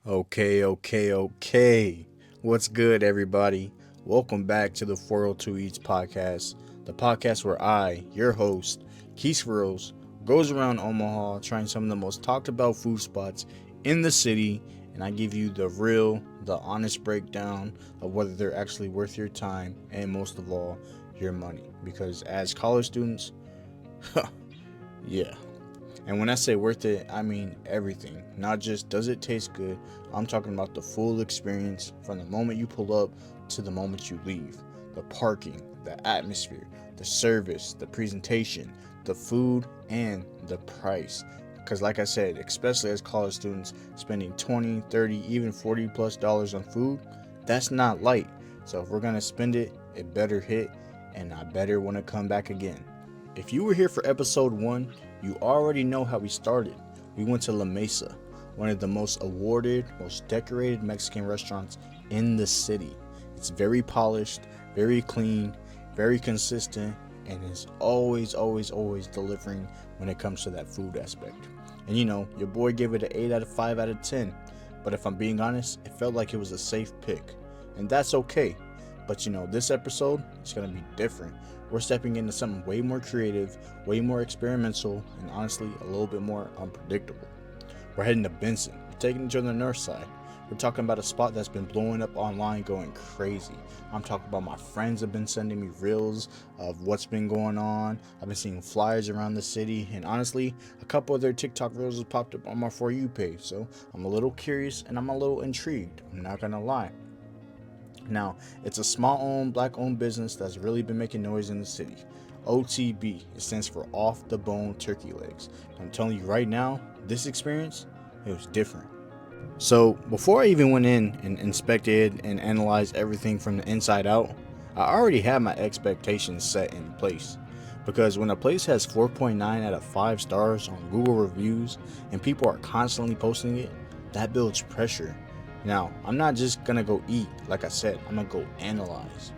Okay. What's good, everybody? Welcome back to the 402 Eats podcast, the podcast where I, your host, Quise Varoz, goes around Omaha trying some of the most talked about food spots in the city, and I give you the real, the honest breakdown of whether they're actually worth your time and most of all, your money. Because as college students, yeah, and when I say worth it, I mean everything. Not just does it taste good, I'm talking about the full experience from the moment you pull up to the moment you leave. The parking, the atmosphere, the service, the presentation, the food, and the price. Because, like I said, especially as college students, spending 20, 30, even 40 plus dollars on food, that's not light. So, if we're going to spend it, it better hit, and I better want to come back again. If you were here for episode 1, you already know how we started. We went to La Mesa, one of the most awarded, most decorated Mexican restaurants in the city. It's very polished, very clean, very consistent, and is always delivering when it comes to that food aspect. And your boy gave it an 8 out of 5 out of 10. But if I'm being honest, it felt like it was a safe pick. And that's okay. But this episode is going to be different. We're stepping into something way more creative, way more experimental, and honestly, a little bit more unpredictable. We're heading to Benson. We're taking it to the north side. We're talking about a spot that's been blowing up online, going crazy. I'm talking about my friends have been sending me reels of what's been going on. I've been seeing flyers around the city, and honestly, a couple of their TikTok reels have popped up on my For You page. So I'm a little curious and I'm a little intrigued. I'm not gonna lie. Now, it's a small-owned, black-owned business that's really been making noise in the city. O.T.B. It stands for Off the Bone Turkey Legs. I'm telling you right now, this experience, it was different. So, before I even went in and inspected and analyzed everything from the inside out, I already had my expectations set in place. Because when a place has 4.9 out of 5 stars on Google reviews and people are constantly posting it, that builds pressure. Now, I'm not just gonna go eat, like I said, I'm gonna go analyze.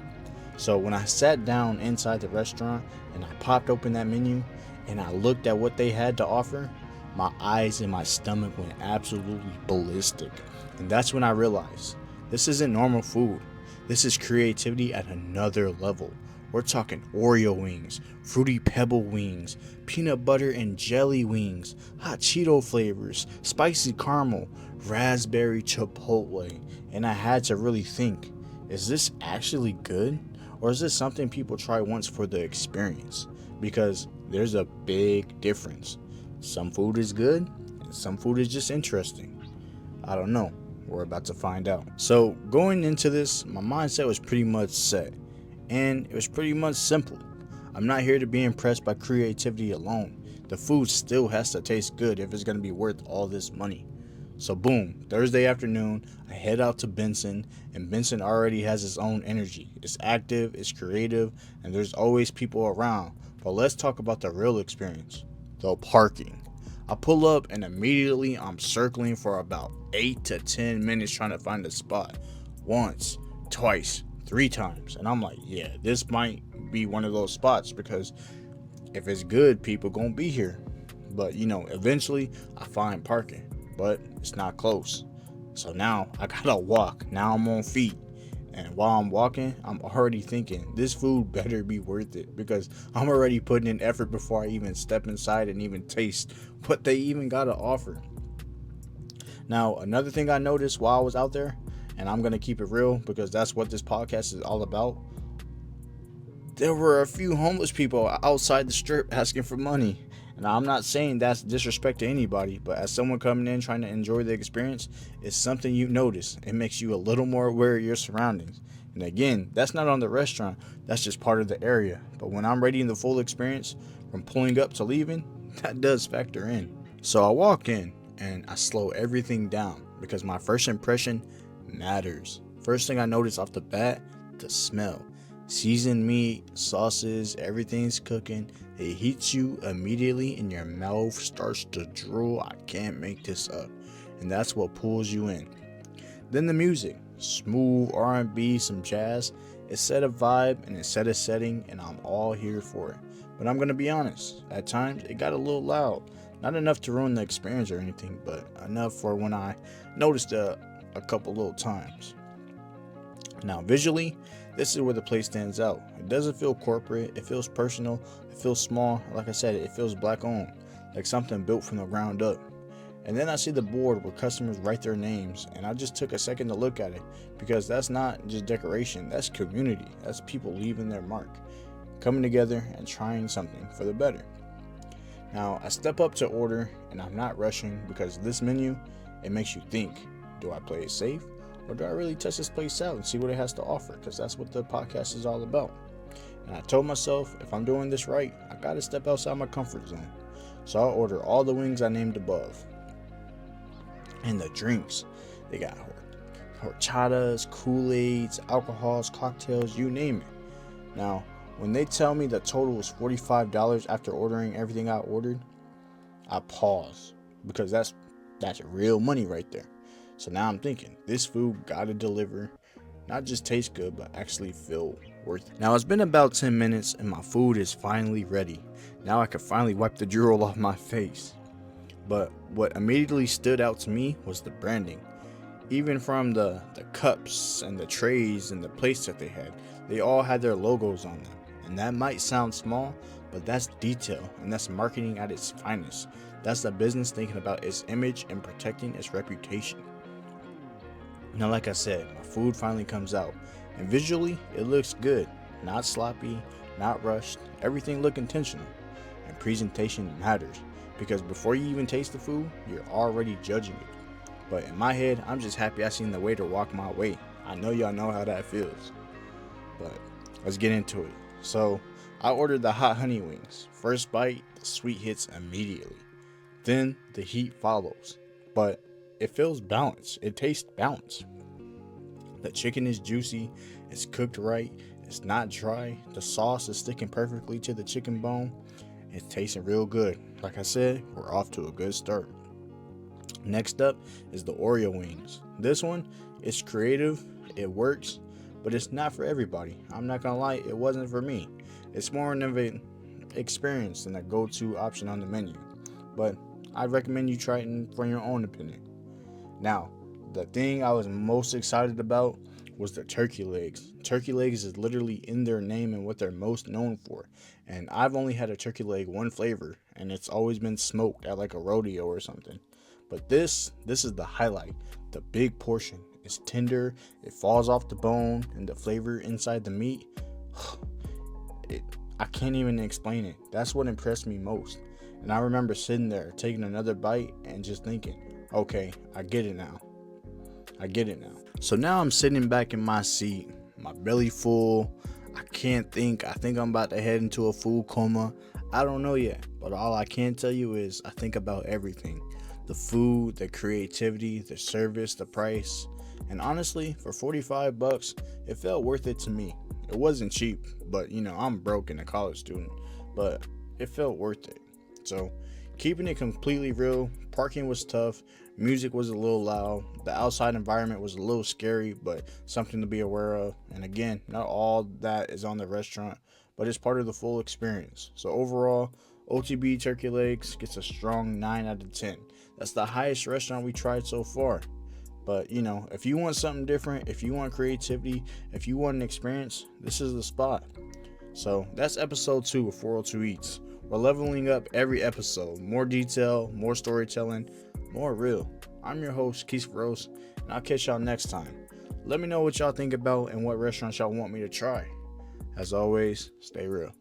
So when I sat down inside the restaurant and I popped open that menu and I looked at what they had to offer, my eyes and my stomach went absolutely ballistic. And that's when I realized this isn't normal food. This is creativity at another level. We're talking Oreo wings, fruity pebble wings, peanut butter and jelly wings, hot Cheeto flavors, spicy caramel, raspberry chipotle. And I had to really think, is this actually good? Or is this something people try once for the experience? Because there's a big difference. Some food is good, and some food is just interesting. I don't know. We're about to find out. So, going into this, my mindset was pretty much set. And it was pretty much simple. I'm not here to be impressed by creativity alone. The food still has to taste good if it's going to be worth all this money. So boom, Thursday afternoon, I head out to Benson, and Benson already has its own energy. It's active, it's creative, and there's always people around. But let's talk about the real experience, the parking. I pull up and immediately I'm circling for about 8 to 10 minutes trying to find a spot. Once, twice, 3 times. And I'm like, yeah, this might be one of those spots because if it's good, people gonna be here. But eventually I find parking, but it's not close. So now I gotta walk. Now I'm on feet. And while I'm walking, I'm already thinking this food better be worth it because I'm already putting in effort before I even step inside and even taste what they even gotta offer. Now, another thing I noticed while I was out there, and I'm gonna keep it real because that's what this podcast is all about. There were a few homeless people outside the strip asking for money. And I'm not saying that's disrespect to anybody, but as someone coming in trying to enjoy the experience, it's something you notice. It makes you a little more aware of your surroundings. And again, that's not on the restaurant, that's just part of the area. But when I'm rating the full experience, from pulling up to leaving, that does factor in. So I walk in and I slow everything down because my first impression matters. First thing I notice off the bat, the smell. Seasoned meat, sauces, everything's cooking. It heats you immediately and your mouth starts to drool. I can't make this up. And that's what pulls you in. Then the music, smooth R&B, some jazz. It set a vibe and it set a setting and I'm all here for it. But I'm going to be honest, at times it got a little loud. Not enough to ruin the experience or anything, but enough for when I noticed a couple little times. Now, visually, this is where the place stands out. It doesn't feel corporate, it feels personal, it feels small. Like I said, it feels black owned, like something built from the ground up. And then I see the board where customers write their names, and I just took a second to look at it, because that's not just decoration, that's community. That's people leaving their mark, coming together and trying something for the better. Now, I step up to order, and I'm not rushing, because this menu, it makes you think, do I play it safe, or do I really test this place out and see what it has to offer? Because that's what the podcast is all about. And I told myself, if I'm doing this right, I gotta step outside my comfort zone. So I'll order all the wings I named above. And the drinks, they got horchatas, Kool-Aids, alcohols, cocktails, you name it. Now, when they tell me the total was $45 after ordering everything I ordered, I pause, because that's real money right there. So now I'm thinking, this food gotta deliver, not just taste good, but actually feel worth it. Now, it's been about 10 minutes and my food is finally ready. Now I can finally wipe the drool off my face. But what immediately stood out to me was the branding. Even from the cups and the trays and the plates that they had, they all had their logos on them. And that might sound small, but that's detail, and that's marketing at its finest. That's the business thinking about its image and protecting its reputation. Now, like I said, my food finally comes out, and visually it looks good. Not sloppy, not rushed, everything looked intentional. And presentation matters, because before you even taste the food, you're already judging it. But in my head, I'm just happy I seen the waiter walk my way. I know y'all know how that feels. But let's get into it. So I ordered the hot honey wings. First bite, the sweet hits immediately. Then the heat follows. But it feels balanced. It tastes balanced. The chicken is juicy. It's cooked right. It's not dry. The sauce is sticking perfectly to the chicken bone. It's tasting real good. Like I said, we're off to a good start. Next up is the Oreo wings. This one is creative, it works, but it's not for everybody. I'm not gonna lie, it wasn't for me. It's more of an experience than a go-to option on the menu. But I recommend you try it for your own opinion. Now, the thing I was most excited about was the turkey legs. Turkey legs is literally in their name and what they're most known for. And I've only had a turkey leg one flavor, and it's always been smoked at like a rodeo or something. But this is the highlight. The big portion is tender, it falls off the bone, and the flavor inside the meat, I can't even explain it. That's what impressed me most. And I remember sitting there taking another bite and just thinking, okay, I get it now. So now I'm sitting back in my seat, my belly full. I can't think. I think I'm about to head into a food coma. I don't know yet, but all I can tell you is I think about everything. The food, the creativity, the service, the price. And honestly, for $45, it felt worth it to me. It wasn't cheap, but I'm broke and a college student, but it felt worth it. So, keeping it completely real, parking was tough, music was a little loud, the outside environment was a little scary, but something to be aware of. And again, not all that is on the restaurant, but it's part of the full experience. So overall, O.T.B turkey legs gets a strong 9 out of 10. That's the highest restaurant we tried so far. But if you want something different, if you want creativity, if you want an experience, this is the spot. So that's episode 2 of 402 Eats. We're leveling up every episode. More detail, more storytelling, more real. I'm your host, Quise Varoz, and I'll catch y'all next time. Let me know what y'all think about and what restaurants y'all want me to try. As always, stay real.